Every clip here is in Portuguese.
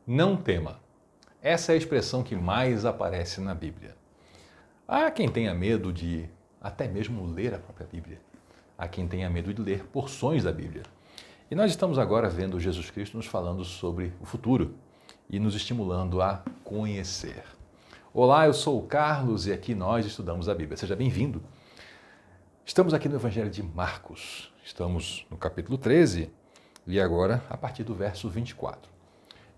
Não tema. Essa é a expressão que mais aparece na Bíblia. Há quem tenha medo de até mesmo ler a própria Bíblia. Há quem tenha medo de ler porções da Bíblia. E nós estamos agora vendo Jesus Cristo nos falando sobre o futuro e nos estimulando a conhecer. Olá, eu sou o Carlos e aqui nós estudamos a Bíblia. Seja bem-vindo. Estamos aqui no Evangelho de Marcos. Estamos no capítulo 13 e agora a partir do verso 24.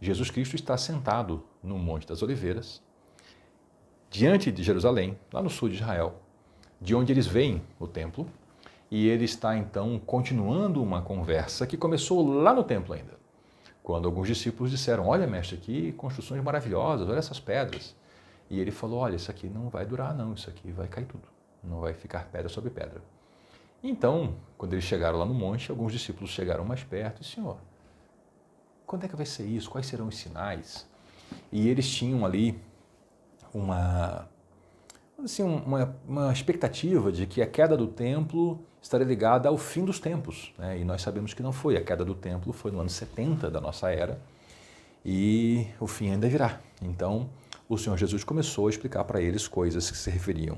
Jesus Cristo está sentado no Monte das Oliveiras, diante de Jerusalém, lá no sul de Israel, de onde eles veem o templo, e ele está então continuando uma conversa que começou lá no templo ainda, quando alguns discípulos disseram: olha, mestre, que construções maravilhosas, olha essas pedras. E ele falou: olha, isso aqui não vai durar não, isso aqui vai cair tudo, não vai ficar pedra sobre pedra. Então, quando eles chegaram lá no monte, alguns discípulos chegaram mais perto e: Senhor, quando é que vai ser isso? Quais serão os sinais? E eles tinham ali uma expectativa de que a queda do templo estaria ligada ao fim dos tempos, né? E nós sabemos que não foi. A queda do templo foi no ano 70 da nossa era e o fim ainda virá. Então, o Senhor Jesus começou a explicar para eles coisas que se referiam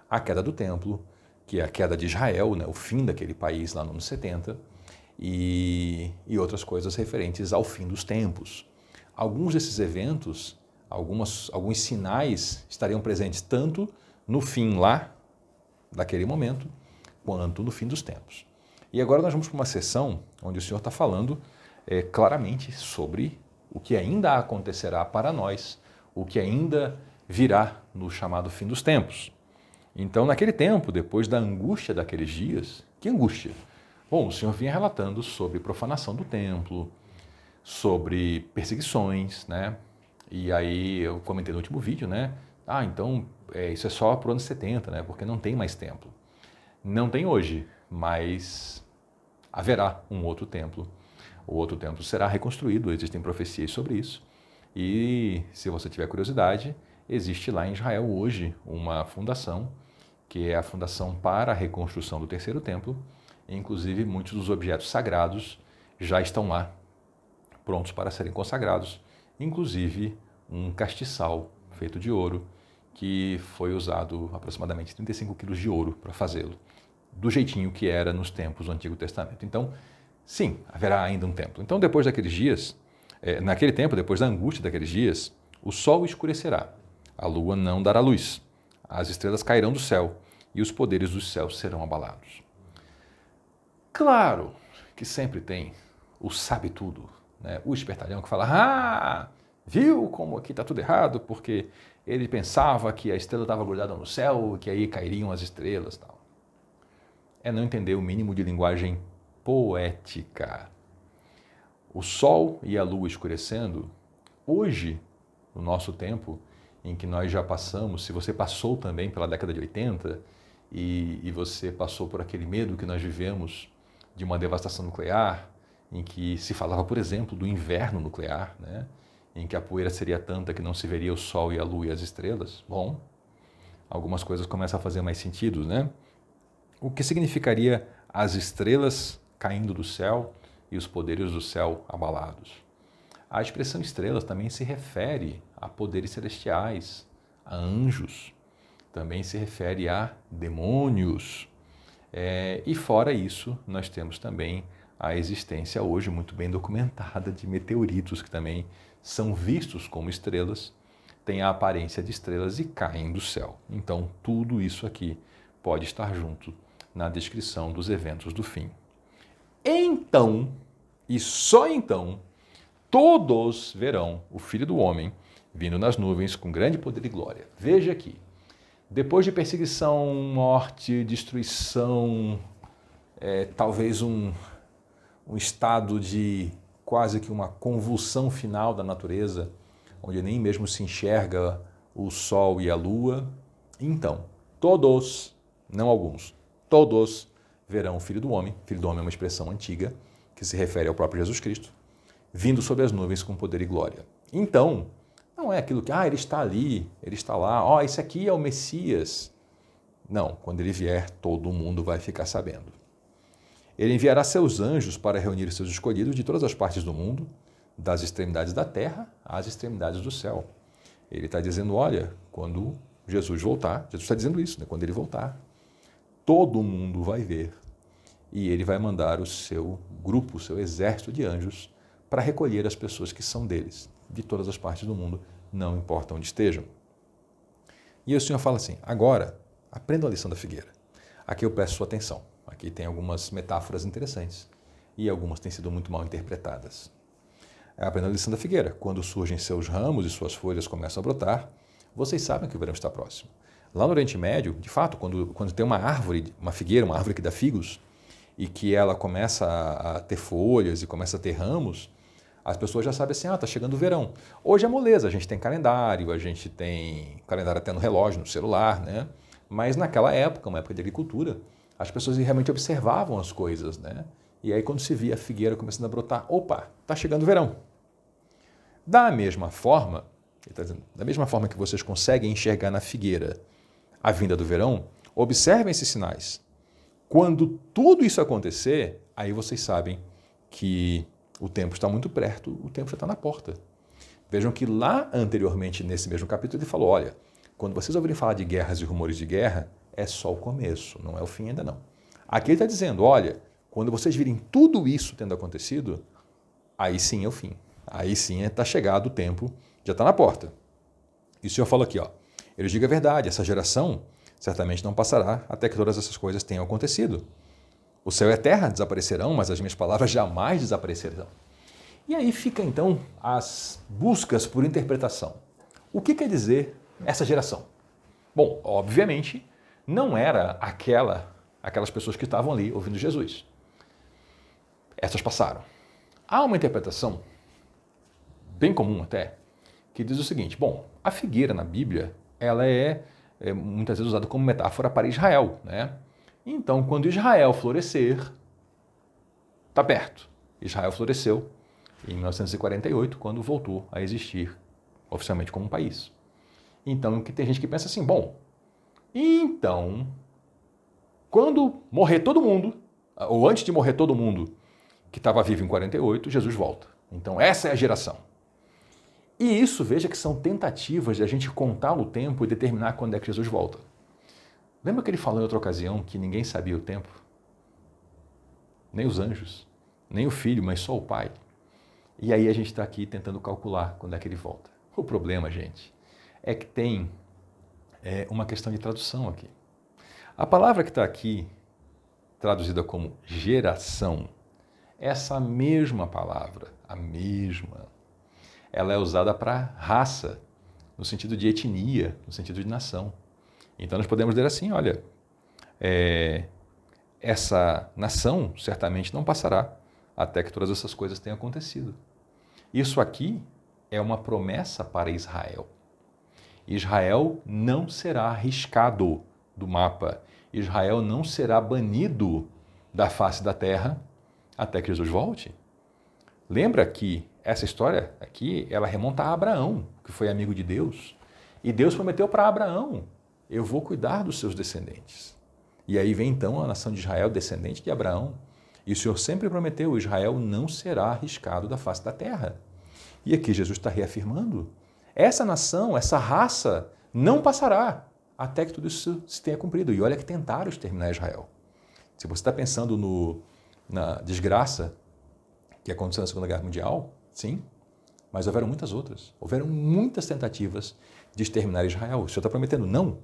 à queda do templo, que é a queda de Israel, né? O fim daquele país lá no ano 70, e outras coisas referentes ao fim dos tempos. Alguns desses eventos, alguns sinais estariam presentes tanto no fim lá, daquele momento, quanto no fim dos tempos. E agora nós vamos para uma sessão onde o Senhor está falando claramente sobre o que ainda acontecerá para nós, o que ainda virá no chamado fim dos tempos. Então, naquele tempo, depois da angústia daqueles dias, que angústia? Bom, o Senhor vinha relatando sobre profanação do templo, sobre perseguições, né? E aí eu comentei no último vídeo, né? Então isso é só para o ano 70, né? Porque não tem mais templo. Não tem hoje, mas haverá um outro templo. O outro templo será reconstruído, existem profecias sobre isso. E se você tiver curiosidade, existe lá em Israel hoje uma fundação, que é a Fundação para a Reconstrução do Terceiro Templo. Inclusive, muitos dos objetos sagrados já estão lá, prontos para serem consagrados, inclusive um castiçal feito de ouro, que foi usado aproximadamente 35 quilos de ouro para fazê-lo, do jeitinho que era nos tempos do Antigo Testamento. Então, sim, haverá ainda um templo. Então, depois daqueles dias, naquele tempo, depois da angústia daqueles dias, o sol escurecerá, a lua não dará luz, as estrelas cairão do céu e os poderes dos céus serão abalados. Claro que sempre tem o sabe-tudo, né? O espertalhão que fala: viu como aqui está tudo errado, porque ele pensava que a estrela estava grudada no céu, que aí cairiam as estrelas. Tal. É não entender o mínimo de linguagem poética. O sol e a lua escurecendo, hoje, no nosso tempo, em que nós já passamos, se você passou também pela década de 80 e você passou por aquele medo que nós vivemos de uma devastação nuclear, em que se falava, por exemplo, do inverno nuclear, né? Em que a poeira seria tanta que não se veria o sol e a lua e as estrelas. Bom, algumas coisas começam a fazer mais sentido, né? O que significaria as estrelas caindo do céu e os poderes do céu abalados? A expressão estrelas também se refere a poderes celestiais, a anjos, também se refere a demônios. E fora isso, nós temos também a existência hoje muito bem documentada de meteoritos que também são vistos como estrelas, têm a aparência de estrelas e caem do céu. Então, tudo isso aqui pode estar junto na descrição dos eventos do fim. Então, e só então, todos verão o Filho do Homem vindo nas nuvens com grande poder e glória. Veja aqui. Depois de perseguição, morte, destruição, talvez um estado de quase que uma convulsão final da natureza, onde nem mesmo se enxerga o sol e a lua. Então, todos, não alguns, todos verão o Filho do Homem. Filho do Homem é uma expressão antiga que se refere ao próprio Jesus Cristo, vindo sobre as nuvens com poder e glória. Então, não é aquilo que, ele está ali, ele está lá, esse aqui é o Messias. Não, quando ele vier, todo mundo vai ficar sabendo. Ele enviará seus anjos para reunir seus escolhidos de todas as partes do mundo, das extremidades da terra às extremidades do céu. Ele está dizendo, olha, quando Jesus voltar, Jesus está dizendo isso, né? Quando ele voltar, todo mundo vai ver e ele vai mandar o seu grupo, o seu exército de anjos para recolher as pessoas que são deles, de todas as partes do mundo, não importa onde estejam. E o Senhor fala assim, agora, aprenda a lição da figueira. Aqui eu peço sua atenção. Aqui tem algumas metáforas interessantes e algumas têm sido muito mal interpretadas. Aprenda a lição da figueira. Quando surgem seus ramos e suas folhas começam a brotar, vocês sabem que o verão está próximo. Lá no Oriente Médio, de fato, quando tem uma árvore, uma figueira, uma árvore que dá figos, e que ela começa a ter folhas e começa a ter ramos, as pessoas já sabem assim, está chegando o verão. Hoje é moleza, a gente tem calendário até no relógio, no celular, né? Mas naquela época, uma época de agricultura, as pessoas realmente observavam as coisas, né? E aí quando se via a figueira começando a brotar, opa, está chegando o verão. Da mesma forma, ele está dizendo, da mesma forma que vocês conseguem enxergar na figueira a vinda do verão, observem esses sinais. Quando tudo isso acontecer, aí vocês sabem que o tempo está muito perto, o tempo já está na porta. Vejam que lá anteriormente, nesse mesmo capítulo, ele falou, olha, quando vocês ouvirem falar de guerras e rumores de guerra, é só o começo, não é o fim ainda não. Aqui ele está dizendo, olha, quando vocês virem tudo isso tendo acontecido, aí sim é o fim. Aí sim está chegado o tempo, já está na porta. E o Senhor fala aqui, eu lhes digo a verdade, essa geração certamente não passará até que todas essas coisas tenham acontecido. O céu e a terra desaparecerão, mas as minhas palavras jamais desaparecerão. E aí fica então as buscas por interpretação. O que quer dizer essa geração? Bom, obviamente, não era aquelas pessoas que estavam ali ouvindo Jesus. Essas passaram. Há uma interpretação, bem comum até, que diz o seguinte, bom, a figueira na Bíblia, ela é muitas vezes usada como metáfora para Israel, né? Então, quando Israel florescer, está perto. Israel floresceu em 1948, quando voltou a existir oficialmente como um país. Então, tem gente que pensa assim, bom, então, quando morrer todo mundo, ou antes de morrer todo mundo que estava vivo em 48, Jesus volta. Então, essa é a geração. E isso, veja que são tentativas de a gente contar o tempo e determinar quando é que Jesus volta. Lembra que ele falou em outra ocasião que ninguém sabia o tempo? Nem os anjos, nem o filho, mas só o pai. E aí a gente está aqui tentando calcular quando é que ele volta. O problema, gente, é que tem uma questão de tradução aqui. A palavra que está aqui, traduzida como geração, essa mesma palavra, a mesma, ela é usada para raça, no sentido de etnia, no sentido de nação. Então nós podemos dizer assim, olha, essa nação certamente não passará até que todas essas coisas tenham acontecido. Isso aqui é uma promessa para Israel. Israel não será arriscado do mapa. Israel não será banido da face da terra até que Jesus volte. Lembra que essa história aqui, ela remonta a Abraão, que foi amigo de Deus. E Deus prometeu para Abraão, eu vou cuidar dos seus descendentes. E aí vem então a nação de Israel, descendente de Abraão. E o Senhor sempre prometeu, Israel não será arriscado da face da terra. E aqui Jesus está reafirmando, essa nação, essa raça, não passará até que tudo isso se tenha cumprido. E olha que tentaram exterminar Israel. Se você está pensando na desgraça que aconteceu na Segunda Guerra Mundial, sim, mas houveram muitas outras. Houveram muitas tentativas de exterminar Israel. O Senhor está prometendo, não,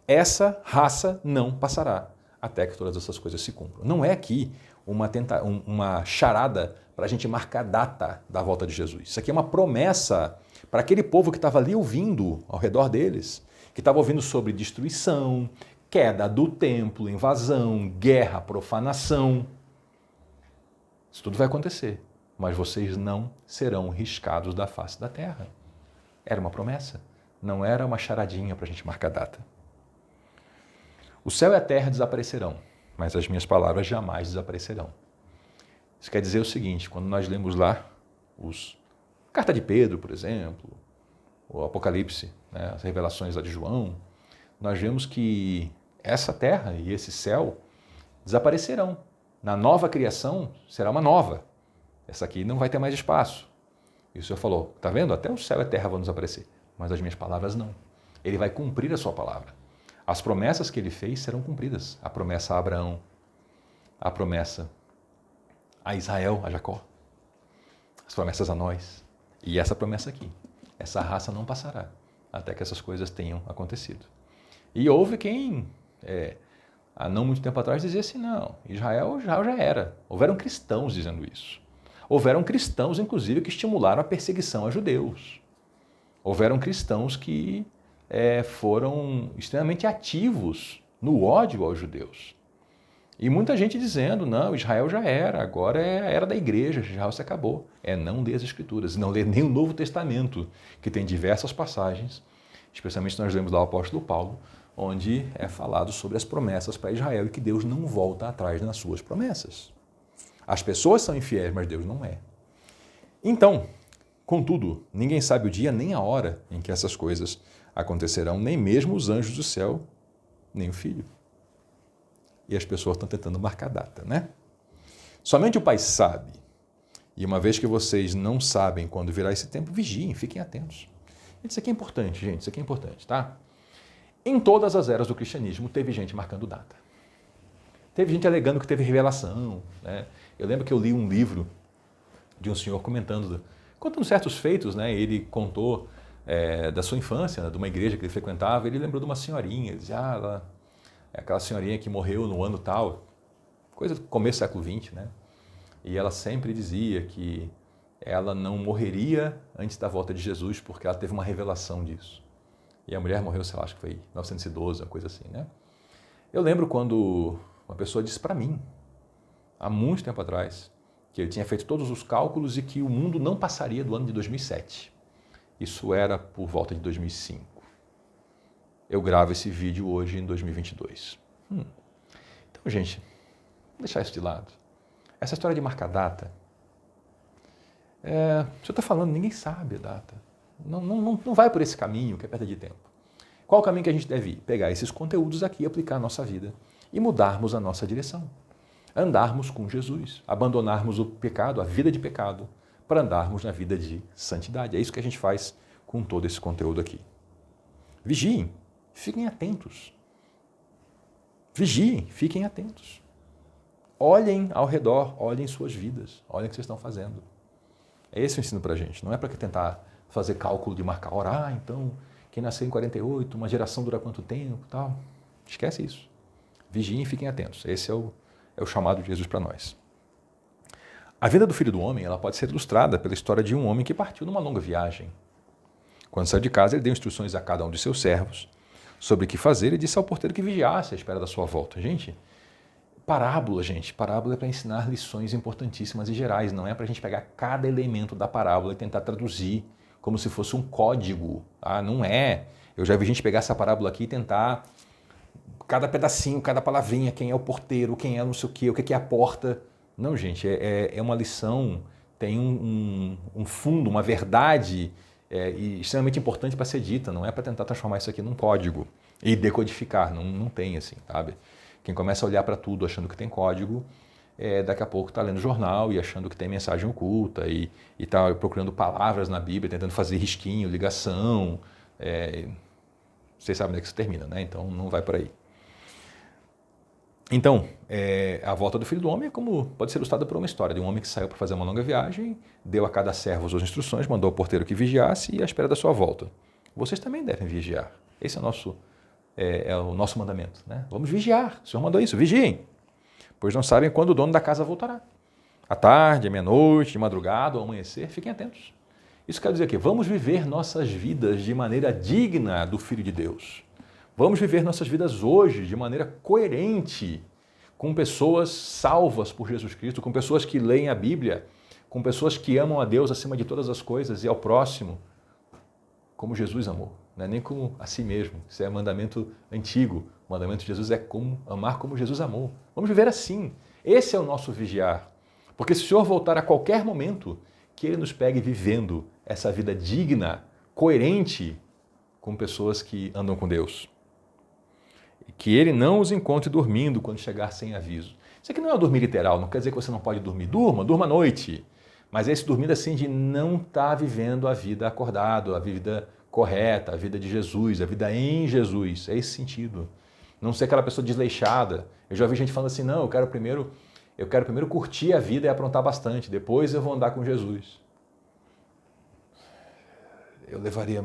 essa raça não passará até que todas essas coisas se cumpram. Não é aqui uma charada para a gente marcar a data da volta de Jesus. Isso aqui é uma promessa para aquele povo que estava ali ouvindo ao redor deles, que estava ouvindo sobre destruição, queda do templo, invasão, guerra, profanação. Isso tudo vai acontecer, mas vocês não serão riscados da face da terra. Era uma promessa, não era uma charadinha para a gente marcar a data. O céu e a terra desaparecerão, mas as minhas palavras jamais desaparecerão. Isso quer dizer o seguinte, quando nós lemos lá Carta de Pedro, por exemplo, o Apocalipse, né, as revelações lá de João, nós vemos que essa terra e esse céu desaparecerão. Na nova criação será uma nova. Essa aqui não vai ter mais espaço. E o Senhor falou, tá vendo? Até o céu e a terra vão desaparecer, mas as minhas palavras não. Ele vai cumprir a sua palavra. As promessas que ele fez serão cumpridas. A promessa a Abraão, a promessa a Israel, a Jacó, as promessas a nós. E essa promessa aqui, essa raça não passará até que essas coisas tenham acontecido. E houve quem, há não muito tempo atrás, dizia assim, não, Israel já era. Houveram cristãos dizendo isso. Houveram cristãos, inclusive, que estimularam a perseguição a judeus. Houveram cristãos que foram extremamente ativos no ódio aos judeus. E muita gente dizendo, não, Israel já era, agora é a era da igreja, Israel se acabou. Não ler as Escrituras, não ler nem o Novo Testamento, que tem diversas passagens, especialmente nós lemos lá o apóstolo Paulo, onde é falado sobre as promessas para Israel e que Deus não volta atrás nas suas promessas. As pessoas são infiéis, mas Deus não é. Então, contudo, ninguém sabe o dia nem a hora em que essas coisas acontecerão, nem mesmo os anjos do céu, nem o Filho. E as pessoas estão tentando marcar data, né? Somente o Pai sabe. E uma vez que vocês não sabem quando virá esse tempo, vigiem, fiquem atentos. Isso aqui é importante, gente, isso aqui é importante, tá? Em todas as eras do cristianismo, teve gente marcando data. Teve gente alegando que teve revelação, né? Eu lembro que eu li um livro de um senhor contando certos feitos, né? Ele contou da sua infância, né? De uma igreja que ele frequentava, ele lembrou de uma senhorinha, ele dizia, ela é aquela senhorinha que morreu no ano tal, coisa do começo do século XX, né? E ela sempre dizia que ela não morreria antes da volta de Jesus, porque ela teve uma revelação disso. E a mulher morreu, sei lá, acho que foi em 1912, uma coisa assim, né? Eu lembro quando uma pessoa disse para mim, há muito tempo atrás, que ele tinha feito todos os cálculos e que o mundo não passaria do ano de 2007. Isso era por volta de 2005. Eu gravo esse vídeo hoje em 2022. Então, gente, vou deixar isso de lado. Essa história de marcar data, o senhor está falando, ninguém sabe a data. Não vai por esse caminho, que é perda de tempo. Qual o caminho que a gente deve ir? Pegar esses conteúdos aqui, aplicar à nossa vida e mudarmos a nossa direção. Andarmos com Jesus, abandonarmos o pecado, a vida de pecado, para andarmos na vida de santidade. É isso que a gente faz com todo esse conteúdo aqui. Vigiem, fiquem atentos. Vigiem, fiquem atentos. Olhem ao redor, olhem suas vidas, olhem o que vocês estão fazendo. É esse o ensino para a gente, não é para tentar fazer cálculo de marcar hora, então, quem nasceu em 48, uma geração dura quanto tempo, tal. Esquece isso. Vigiem e fiquem atentos. Esse é o chamado de Jesus para nós. A vida do Filho do Homem, ela pode ser ilustrada pela história de um homem que partiu numa longa viagem. Quando saiu de casa, ele deu instruções a cada um de seus servos sobre o que fazer e disse ao porteiro que vigiasse à espera da sua volta. Gente, parábola é para ensinar lições importantíssimas e gerais, não é para a gente pegar cada elemento da parábola e tentar traduzir como se fosse um código. Não é. Eu já vi gente pegar essa parábola aqui e tentar cada pedacinho, cada palavrinha, quem é o porteiro, quem é não sei o que é a porta. Não, gente, é uma lição, tem um fundo, uma verdade extremamente importante para ser dita, não é para tentar transformar isso aqui num código e decodificar, não tem assim, sabe? Quem começa a olhar para tudo achando que tem código, daqui a pouco está lendo jornal e achando que tem mensagem oculta e está procurando palavras na Bíblia, tentando fazer risquinho, ligação. Vocês sabem onde é que isso termina, né? Então não vai por aí. Então, a volta do Filho do Homem pode ser ilustrada por uma história de um homem que saiu para fazer uma longa viagem, deu a cada servo as instruções, mandou ao porteiro que vigiasse e à espera da sua volta. Vocês também devem vigiar. Esse é o nosso mandamento, né? Vamos vigiar. O Senhor mandou isso, vigiem. Pois não sabem quando o dono da casa voltará. À tarde, à meia-noite, de madrugada, ao amanhecer, fiquem atentos. Isso quer dizer que vamos viver nossas vidas de maneira digna do Filho de Deus. Vamos viver nossas vidas hoje de maneira coerente, com pessoas salvas por Jesus Cristo, com pessoas que leem a Bíblia, com pessoas que amam a Deus acima de todas as coisas e ao próximo, como Jesus amou, não é nem como a si mesmo. Isso é mandamento antigo. O mandamento de Jesus é amar como Jesus amou. Vamos viver assim. Esse é o nosso vigiar. Porque se o Senhor voltar a qualquer momento, que Ele nos pegue vivendo essa vida digna, coerente, com pessoas que andam com Deus. Que Ele não os encontre dormindo quando chegar sem aviso. Isso aqui não é dormir literal, não quer dizer que você não pode dormir. Durma à noite. Mas é esse dormindo assim de não estar vivendo a vida acordado, a vida correta, a vida de Jesus, a vida em Jesus. É esse sentido. Não ser aquela pessoa desleixada. Eu já ouvi gente falando assim, não, eu quero primeiro curtir a vida e aprontar bastante, depois eu vou andar com Jesus. Eu levaria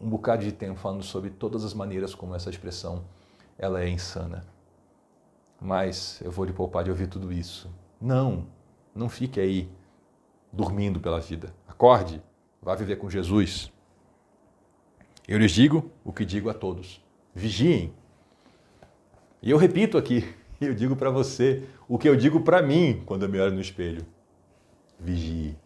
um bocado de tempo falando sobre todas as maneiras como essa expressão ela é insana. Mas eu vou lhe poupar de ouvir tudo isso. Não fique aí dormindo pela vida. Acorde, vá viver com Jesus. Eu lhes digo o que digo a todos. Vigiem. E eu repito aqui, eu digo para você o que eu digo para mim quando eu me olho no espelho. Vigie.